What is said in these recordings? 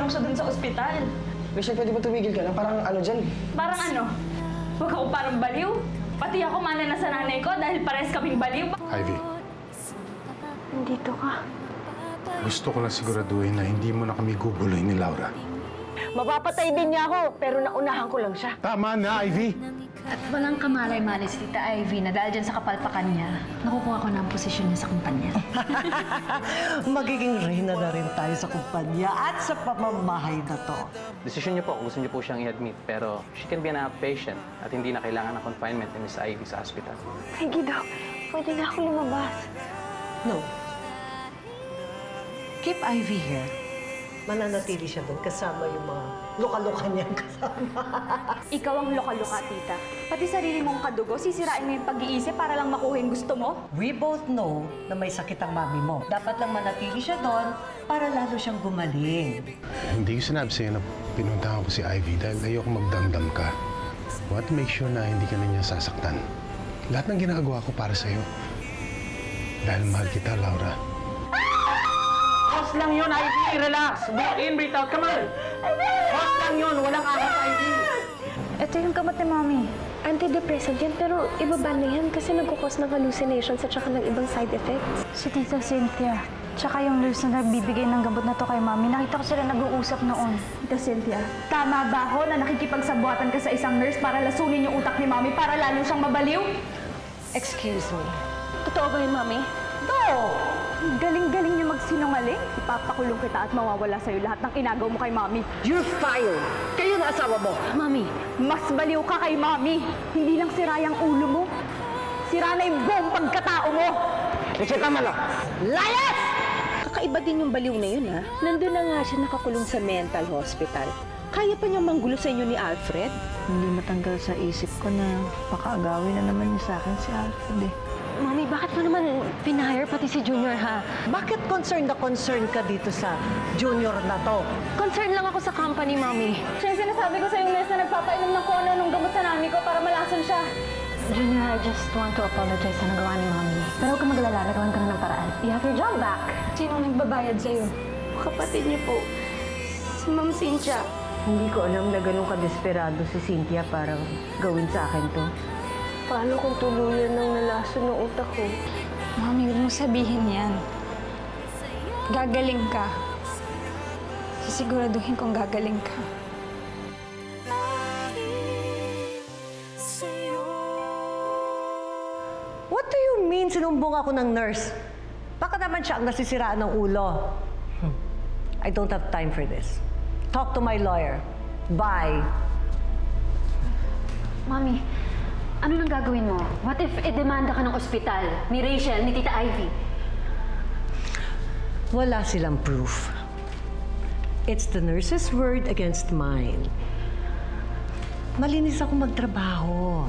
lang siya dun sa ospital. Rachel, pwede ba tumigil ka lang? Parang ano dyan? Parang ano? Huwag ako parang baliw. Pati ako mana na sa nanay ko dahil pares kaming baliw. Ivy, Nandito ka. gusto ko lang siguraduhin na hindi mo na kami guguloy ni Laura. Mapapatay din niya ako, pero naunahan ko lang siya. Tama na, Ivy! At walang kamalay-malay si Tita Ivy na dahil dyan sa kapalpakan niya, nakukuha ko na ang posisyon niya sa kumpanya. Magiging reyna na rin tayo sa kumpanya at sa pamamahay na to. Desisyon niyo po kung gusto niyo po siyang i-admit, pero she can be an outpatient at hindi na kailangan ng confinement ni Miss Ivy sa hospital. Sige, Doc. Pwede na ako lumabas. No. Keep Ivy here. Mananatili siya doon kasama yung mga luka-luka niyang kasama. Ikaw ang loka-loka, tita. Pati sarili mong kadugo, sisirain mo yung pag-iisip para lang makuha yung gusto mo? We both know na may sakit ang mami mo. Dapat lang manatili siya doon para lalo siyang gumaling. Hindi ko sinabi sa'yo na pinuntahan ko si Ivy dahil ayoko magdamdam ka. I want to make sure na hindi ka na niya sasaktan. Lahat ng ginagawa ko para sa'yo. Dahil mahal kita, Laura. Boss lang yun, Ivy! Relax! Breathe in, breathe out. Come on! Boss lang yun! Walang ahas, Ivy! Ito yung gamot ni Mommy. Antidepressant yan, pero ibaba na yan kasi nagkukos ng hallucinations at saka ng ibang side effects. Si Tita Cynthia, tsaka yung nurse na nagbibigay ng gamot na to kay Mami. Nakita ko sila nag-uusap noon. Tita Cynthia, tama ba ho na nakikipagsabuatan ka sa isang nurse para lasunin yung utak ni Mommy para lalo siyang mabaliw? Excuse me. Totoo ba yun, Mami? Galing-galing niya magsinungaling. Ipapakulong kita at mawawala sa'yo lahat ng inagaw mo kay Mommy. You're fired! Kayo na asawa mo! Mami, Mas baliw ka kay Mommy. Hindi lang sira yung ulo mo. Sira na yung buong pagkatao mo. Rachel, tama lang! Layas! Kakaiba din yung baliw na yun, ha? Nandun na nga siya nakakulong sa mental hospital. Kaya pa niyang manggulo sa inyo ni Alfred? Hindi matanggal sa isip ko na baka agawin na naman niya sa akin si Alfred eh. Mami, bakit mo naman pinahire pati si Junior, ha? Bakit concerned ka dito sa junior na to? Concerned lang ako sa company, Mami. Siya yung sinasabi ko sa yung nurse na nagpapainom ng kono nung gamot sa nami ko para malason siya. Junior, I just want to apologize sa nagawa ni Mami. Pero huwag ka magalala, nagawan ko na ng paraan. You have your job back. Sinong nagbabayad sa'yo? Kapatid niyo po, si Ma'am Cynthia. Hindi ko alam na ganun ka-desperado si Cynthia para gawin sa akin to. Paano kung tuluyan ng nalaso ng utak ko? Mami, huwag mo sabihin yan. Gagaling ka. Sisiguraduhin kong gagaling ka. What do you mean sinumbong ako ng nurse? Baka naman siya ang nasisiraan ng ulo. I don't have time for this. Talk to my lawyer. Bye. Mami, ano nang gagawin mo? What if demanda ka ng ospital ni Rachel, ni Tita Ivy? Wala silang proof. It's the nurse's word against mine. Malinis ako magtrabaho.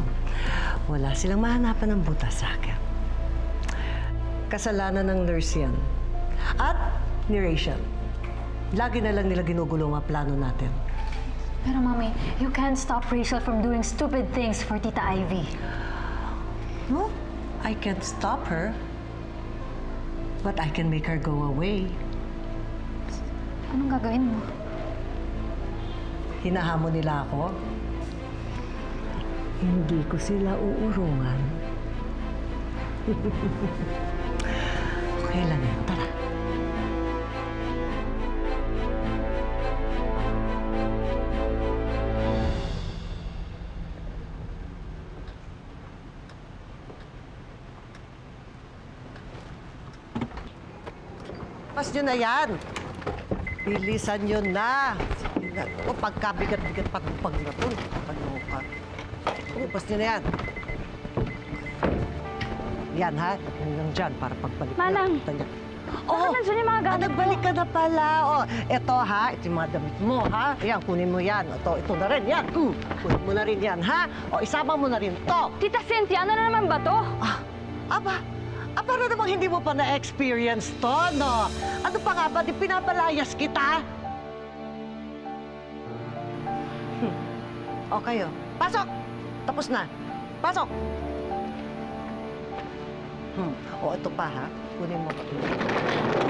Wala silang mahanapan ng butas sa akin. Kasalanan ng nurse yan. At ni Rachel. Lagi na lang nila ginugulo ang plano natin. Pero Mami, you can't stop Rachel from doing stupid things for Tita Ivy. No, I can't stop her. But I can make her go away. Anong gagawin mo? Hinahamon nila ako. Hindi ko sila uurungan. Okay lang yan. Tara. Pas nyo na yan. Bilisan nyo na. O pagkabigat-bigat pag na to. Pagluka. Pas nyo na yan. Yan ha. Hanggang dyan para pagbalik. Manang! Oh, nandiyan yung mga gamit nagbalik ka na pala. Oh, ito ha. Ito yung mga damit mo ha. Ayan, kunin mo yan. Ito na rin yan. Kunin mo na rin yan ha. O, isama mo na rin to. Tita Cynthia, ano na naman ba to? Para namang hindi mo pa na-experience to, no? Ano pa nga ba? Di pinapalayas kita? Okay, oh. Pasok! Tapos na. Pasok! O, ito pa, ha? Kunin mo pa.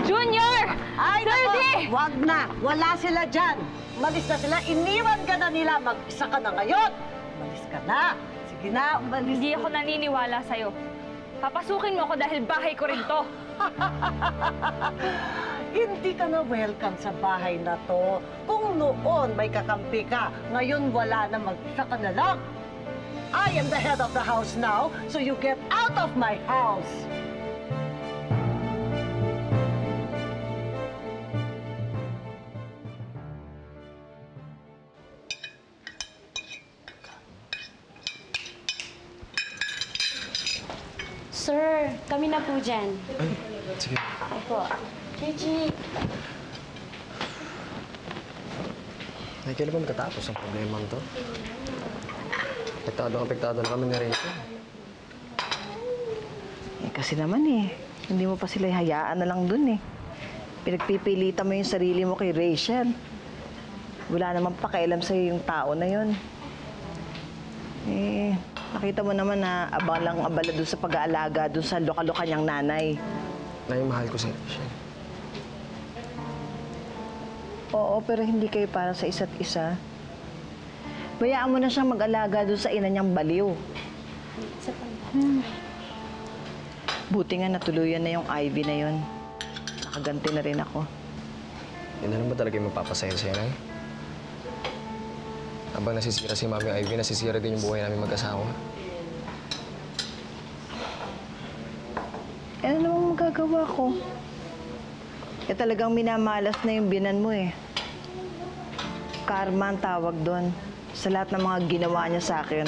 Junior! Ay, nako! 30! Wag na! Wala sila dyan! Umalis na sila. Iniwan ka na nila. Mag-isa ka na ngayon. Umalis ka na. Sige na, umalis. Hindi ako naniniwala sa'yo. Papasukin mo ako dahil bahay ko rin to. Hindi ka na welcome sa bahay na to. Kung noon may kakampi ka, ngayon wala na, mag-isa ka na lang. I am the head of the house now, so you get out of my house. Sir, kami na po dyan. Ay, sige. Opo. Chichi. Ay, kailan ba matatapos ang problema to? Apektado na kami ni Rachel. Eh, kasi naman hindi mo pa sila hayaan na lang dun Pinagpipilitan mo yung sarili mo kay Rachel. Wala namang pakialam sa'yo yung tao na yun. Eh, nakita mo naman na abala dun sa pag-aalaga dun sa loka-loka niyang nanay. Nay, mahal ko si Rachel. Oo, pero hindi kayo para sa isa't isa. Bayaan mo na siyang mag-alaga doon sa ina niyang baliw. Buti nga natuluyan na yung Ivy na yun. Nakaganti na rin ako. Yan na lang ba talaga yung magpapasaya sa'yo, Nay? Habang nasisira si Mami Ivy, nasisira din yung buhay namin mag-asawa. Ano namang magagawa ko? Talagang minamalas na yung binan mo Karma ang tawag doon sa lahat ng mga ginawa niya sa akin.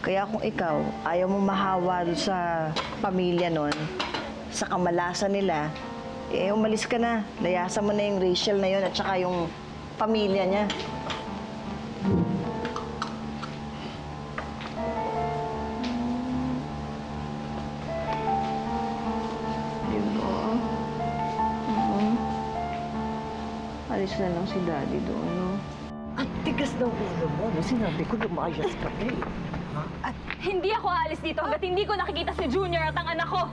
Kaya kung ikaw, ayaw mo mahawa doon sa pamilya nun, sa kamalasan nila, umalis ka na. Layasan mo na yung Rachel na yun at saka yung pamilya niya. Alis na lang si Daddy doon, Ang tigas ng ulo mo. Sinabi ko lumayas ka Hindi ako aalis dito hanggat hindi ko nakikita si Junior at ang anak ko.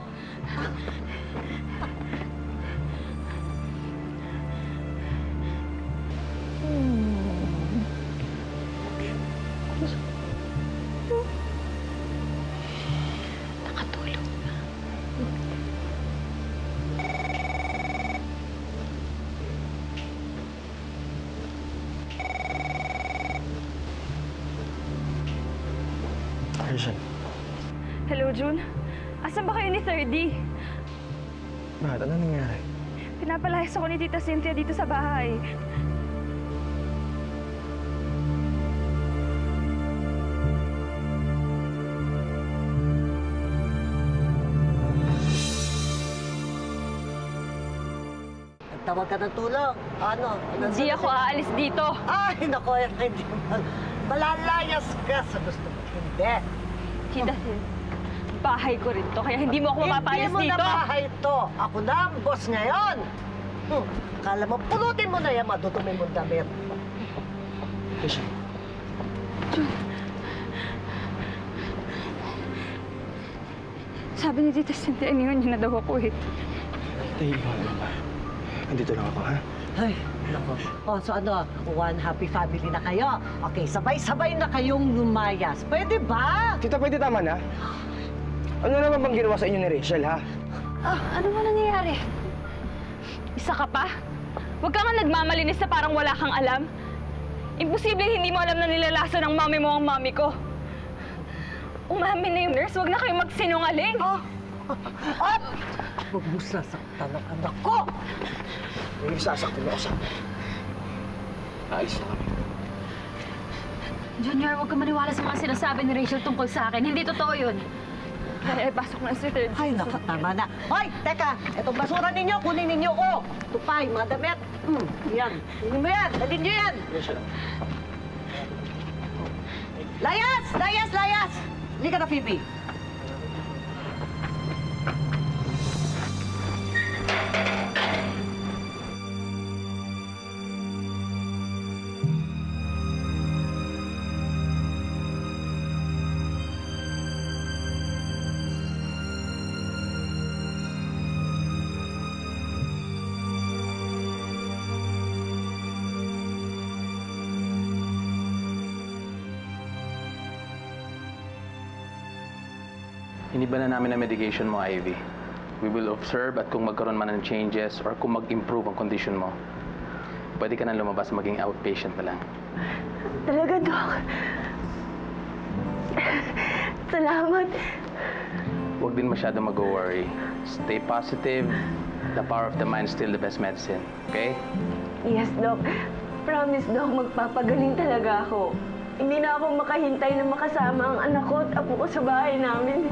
Nakatulog na. Rachel. Hello, June. Asan ba kayo ni 3D? Bakit? Ano nangyari? Pinapalayas ako ni Tita Cynthia dito sa bahay. Tawag ka ng tulong. Ano? Hindi ako aalis dito. Ay, nako, hindi man. Malalayas ka sa gusto mo. Hindi. Tita Cynthia, bahay ko rin to, kaya hindi mo ako mapapaalis Hindi mo dito. na bahay to. Ako na ang boss ngayon. Akala mo, pulutin mo na yan, madudumi mong damit. Rachel. Sabi ni Tita Cynthia, iniwan niya na daw ako Naiiwanan mo ba? Andito lang ako, ha? Ay, nako. O, so ano, one happy family na kayo. Okay, sabay-sabay na kayong lumayas. Pwede ba? Tita, pwede tama na? Ano naman bang ginawa sa inyo ni Rachel, ha? Ano ba nangyayari? Isa ka pa? Huwag ka nga nagmamalinis na parang wala kang alam. Imposible hindi mo alam na nilalaso ng mami mo ang mami ko. Umamin na yung nurse, huwag na kayong magsinungaling. At huwag mo sasaktan ang anak ko! Hindi sasaktan ako sa... Aalis na kami. Junior, huwag ka maniwala sa mga sinasabi ni Rachel tungkol sa akin. Hindi totoo yun. Ay, pasok na si 3D. Ay, naku, tama na. Hoy, teka! Itong basura ninyo, kunin ninyo ko! Tupay, mga damit. Yan. Kunin mo yan. Dalhin nyo yan. Layas! Layas! Layas! Hindi ka na, Phoebe. Iniba na namin ang medication mo, Ivy. We will observe at kung magkaroon man ng changes or kung mag-improve ang condition mo, pwede ka na lumabas maging outpatient na lang. Talaga, Doc. Salamat. Huwag din masyado mag-worry. Stay positive. The power of the mind is still the best medicine. Okay? Yes, Doc. Promise, Doc, magpapagaling talaga ako. Hindi na ako makahintay na makasama ang anak ko at apo ko sa bahay namin.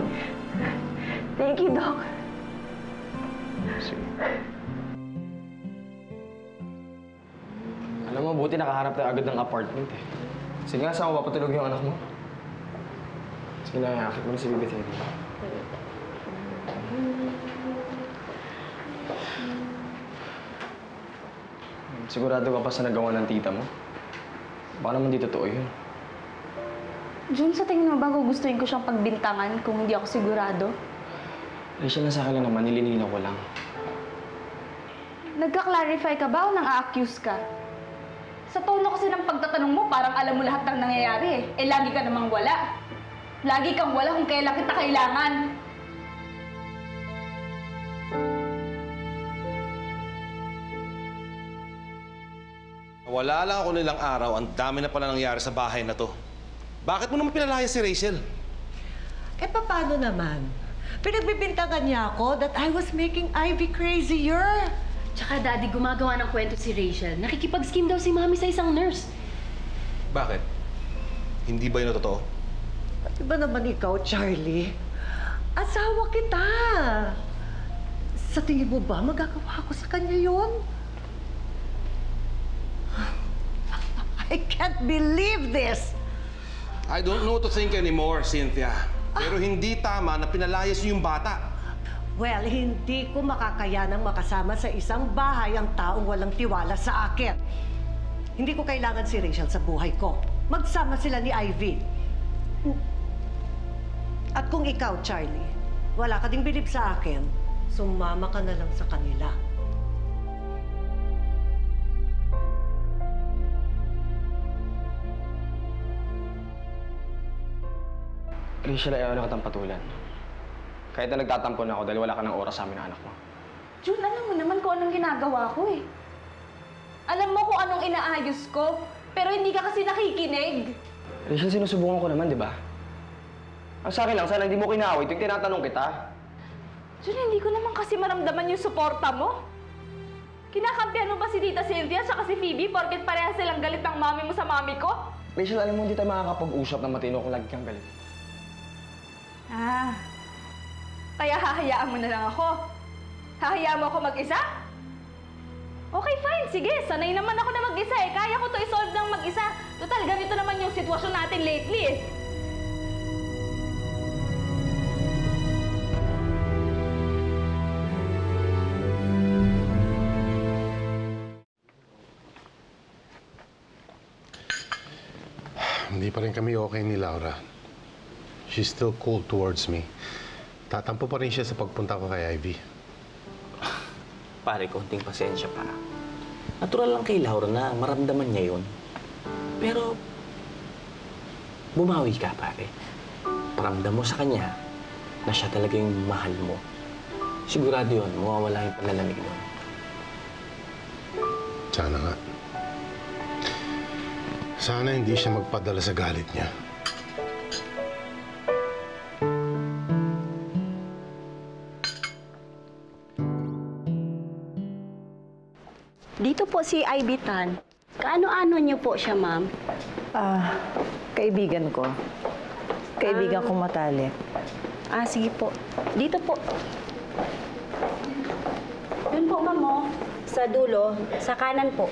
Thank you, Doc. Sige. Alam mo, buti nakaharap tayo agad ng apartment eh. Sige nga, saan mo papatulog yung anak mo? Sige na, akit mo na si Bibi Teddy. Sigurado ka pa sa nagawa ng tita mo? Baka naman di totoo yun. Jun, sa tingin mo ba gugustuhin ko siyang pagbintangan kung hindi ako sigurado? Rachel, na sa akin lang naman, nililinaw ko lang. Nagka-clarify ka ba o nang-a-accuse ka? Sa tono kasi ng pagtatanong mo, parang alam mo lahat ng nangyayari eh. Eh, lagi ka namang wala. Lagi kang wala kung kailan kita kailangan. Wala lang ako nilang araw, ang dami na pala nangyari sa bahay na to. Bakit mo naman pinalaya si Rachel? Eh, paano naman? Pinagbibintangan niya ako that I was making Ivy crazier. Tsaka, Daddy, gumagawa ng kwento si Rachel. Nakikipag-scheme daw si Mami sa isang nurse. Bakit? Hindi ba yun totoo? Di ba naman ikaw, Charlie? Asawa kita. Sa tingin mo ba magagawa ko sa kanya yun? I can't believe this! I don't know what to think anymore, Cynthia. Pero hindi tama na pinalayas niyo yung bata. Well, hindi ko makakayanang makasama sa isang bahay ang taong walang tiwala sa akin. Hindi ko kailangan si Rachel sa buhay ko. Magsama sila ni Ivy. At kung ikaw, Charlie, wala ka ding bilib sa akin, sumama ka na lang sa kanila. Rachel, ayaw na kitang patulan. Kahit na nagtatampo na ako dahil wala ka ng oras sa amin ng anak mo. Jun, alam mo naman kung anong ginagawa ko eh. Alam mo kung anong inaayos ko, pero hindi ka kasi nakikinig. Rachel, sinusubukan ko naman, di ba? Ang sa akin lang, sana hindi mo kinawit yung tinatanong kita. Jun, hindi ko naman kasi maramdaman yung suporta mo. Kinakampihan mo ba si Tita Cynthia at si Phoebe porket parehas silang galit ng mami mo sa mami ko? Rachel, alam mo, hindi tayo makakapag-usap ng matino kung lagi kang galit. Ah, kaya hahayaan mo na lang ako? Hahayaan mo ako mag-isa? Okay, fine. Sige, sanay naman ako na mag-isa eh. Kaya ko to isolve ng mag-isa. Total, ganito naman yung sitwasyon natin lately eh. Hindi pa rin kami okay ni Laura. She's still cold towards me. Tatampo pa rin siya sa pagpunta ko kay Ivy. Pare, konting pasensya pa. Natural lang kay Laura na maramdaman niya yun. Pero, bumawi ka, pare. Paramdam mo sa kanya na siya talaga yung mahal mo. Sigurado yun, mawawala yung panlalamig doon. Sana nga. Sana hindi siya magpadala sa galit niya. Dito po si Ivy Tan. Kaano-ano niyo po siya, ma'am? Kaibigan ko. Kaibigan kong matalik. Sige po. Dito po. Doon po, ma'am, oh. Sa dulo, sa kanan po.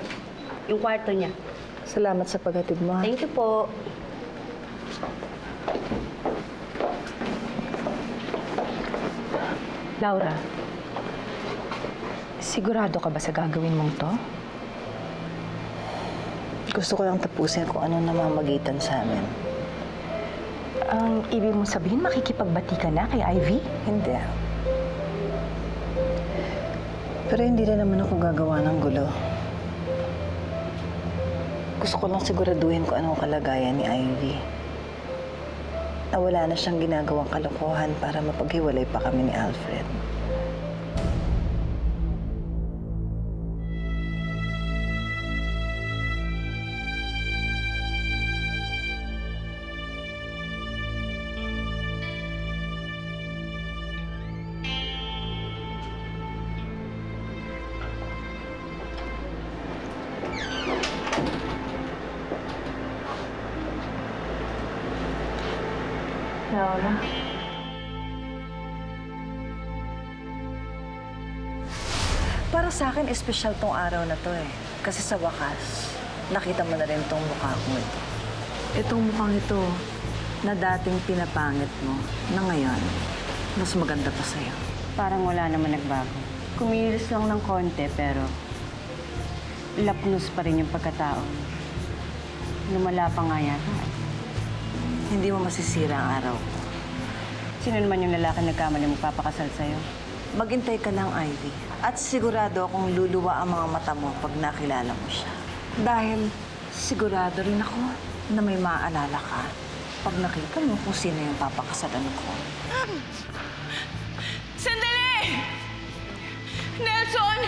Yung kwarto niya. Salamat sa paghatid mo. Thank you po. Laura, sigurado ka ba sa gagawin mong to? Gusto ko lang tapusin kung anong namamagitan sa amin. Ang ibig mong sabihin, makikipagbati ka na kay Ivy? Hindi. Pero hindi na naman ako gagawa ng gulo. Gusto ko lang siguraduhin kung anong kalagayan ni Ivy. na wala na siyang ginagawang kalokohan para mapaghiwalay pa kami ni Alfred. Laura. Para sa akin, espesyal tong araw na to eh. Kasi sa wakas, nakita mo na rin tong mukha ko ito. Itong mukhang ito na dating pinapangit mo, na ngayon, mas maganda pa sa'yo. Parang wala naman nagbago. Kumilos lang ng konti, pero lapnos pa rin yung pagkatao. Lumala pa nga yata. Hindi mo masisira ang araw ko. Sino naman yung lalaki nagkamali magpapakasal sa'yo? Maghintay ka lang, Ivy. At sigurado akong luluwa ang mga mata mo pag nakilala mo siya. Dahil sigurado rin ako na may maaalala ka pag nakita mo kung sino yung papakasalan ko. Sandali! Nelson!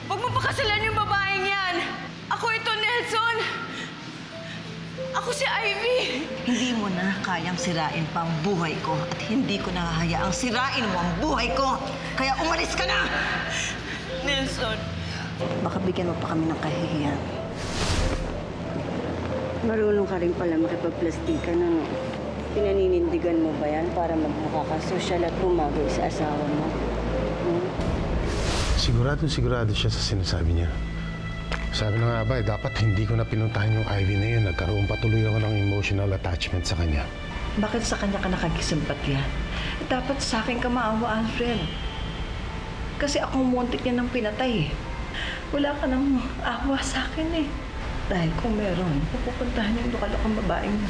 Huwag mo pakasalan yung babaeng yan! Ako ito, Nelson! Ako si Ivy! Hindi mo na kayang sirain pa ang buhay ko at hindi ko nahahayaang sirain mo ang buhay ko. Kaya umalis ka na! Nelson! Baka bigyan mo pa kami ng kahihiyan. Marunong ka rin pala makipagplastikan, ano? Pinaninindigan mo ba yan para magmukakasosyal at bumagay sa asawa mo? Sigurado siya sa sinasabi niya. Sabi na nga ba, dapat hindi ko na pinuntahan yung Ivy na yun. Nagkaroon patuloy ako ng emotional attachment sa kanya. Bakit sa kanya ka nakikisimpatya? Dapat sa akin ka maawa, Alfred. Kasi akong muntik niya ng pinatay eh. Wala ka nang awa sa akin eh. Dahil kung meron, pupuntahan yung lukalakang babaeng na.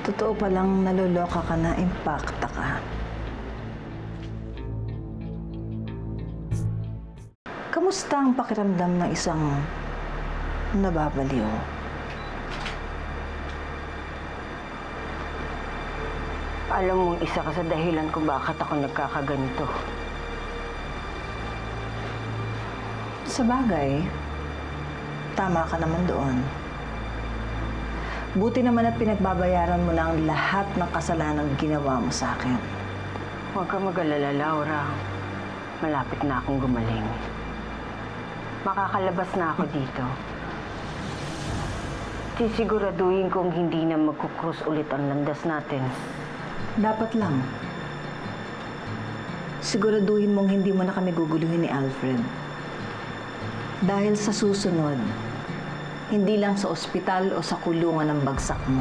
Totoo palang naluloka ka na, impacta ka. Kamusta ang pakiramdam ng isang nababaliw? Alam mong isa ka sa dahilan kung bakit ako nagkakaganito. Sa bagay, tama ka naman doon. Buti naman at pinagbabayaran mo na ang lahat ng kasalanan ginawa mo sa akin. Huwag ka mag-alala, Laura. Malapit na akong gumaling. Makakalabas na ako dito. Sisiguraduhin kong hindi na magkukrus ulit ang landas natin. Dapat lang. Siguraduhin mong hindi mo na kami guguluhin ni Alfred. Dahil sa susunod, hindi lang sa ospital o sa kulungan ng bagsak mo,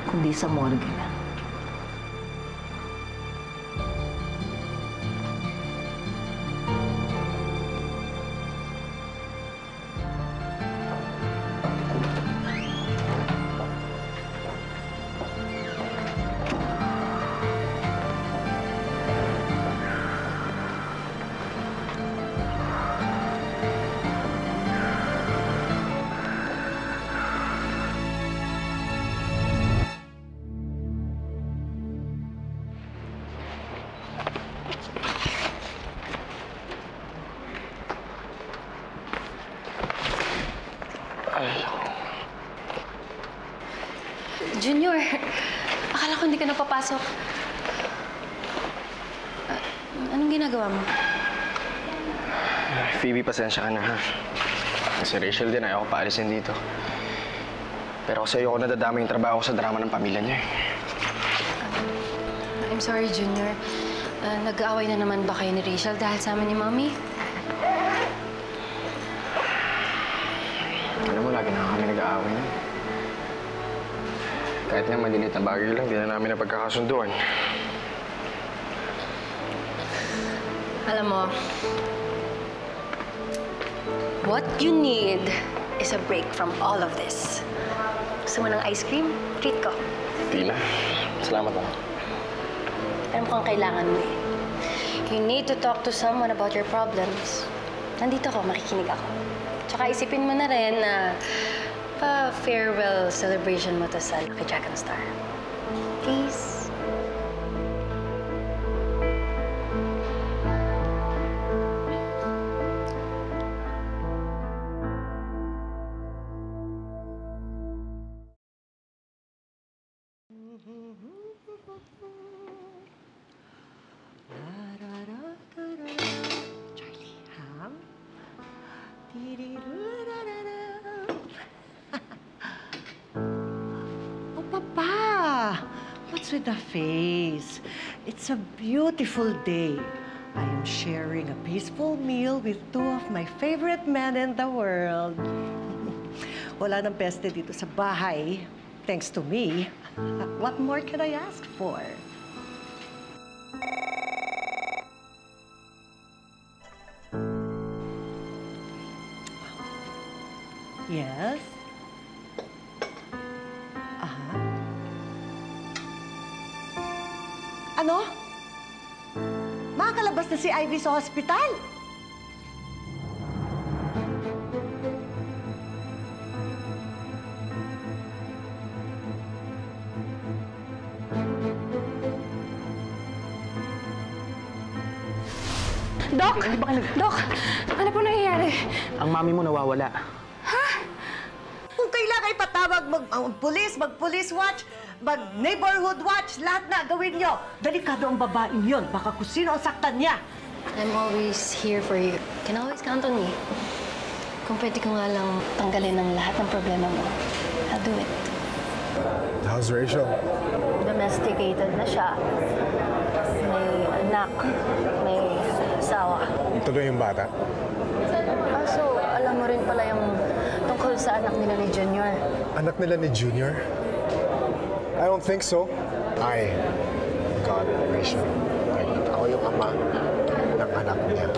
kundi sa morgue na. Junior, akala ko hindi ka napapasok. Anong ginagawa mo? Phoebe, pasensya ka na ha. Si Rachel din, ayaw ko paalisin dito. Pero kasi ayoko nadadama yung trabaho ko sa drama ng pamilya niya. I'm sorry, Junior. Nag-aaway na naman ba kayo ni Rachel dahil sa amin ni Mommy? Alam mo, lagi na kami nag-aaway na. Kahit nga malilit na bagay lang, di na namin napagkakasunduan. Alam mo, what you need is a break from all of this. Gusto mo ng ice cream? Treat ko. Di na. Salamat ako. Alam ko ang kailangan mo eh. You need to talk to someone about your problems. nandito ako, makikinig ako. Tsaka isipin mo na rin na pa-farewell celebration mo to sa Lucky Dragon Star. Please? Charlie, Ham? Oh, Papa! What's with the face? It's a beautiful day. I am sharing a peaceful meal with two of my favorite men in the world. Wala nang peste dito sa bahay, thanks to me. What more can I ask for? Yes? Aha. Ano? Makakalabas na si Ivy sa hospital? Doc! Doc! Ano po nangyayari? Ang mami mo nawawala. Kung kailangan ipatawag mag-police watch, mag-neighborhood watch, lahat na gawin nyo. Delikado ang babaeng yun. Baka kung sino ang saktan niya. I'm always here for you. Can always count on me. Kung pwede ko nga lang tanggalin ang lahat ng problema mo, I'll do it. How's Rachel? Domesticated na siya. May anak, may asawa. Tuloy yung bata? Kaso, alam mo rin pala yung tungkol sa anak nila ni Junior. Anak nila ni Junior? I don't think so. I got Rachel. Ako yung ama ng anak niya.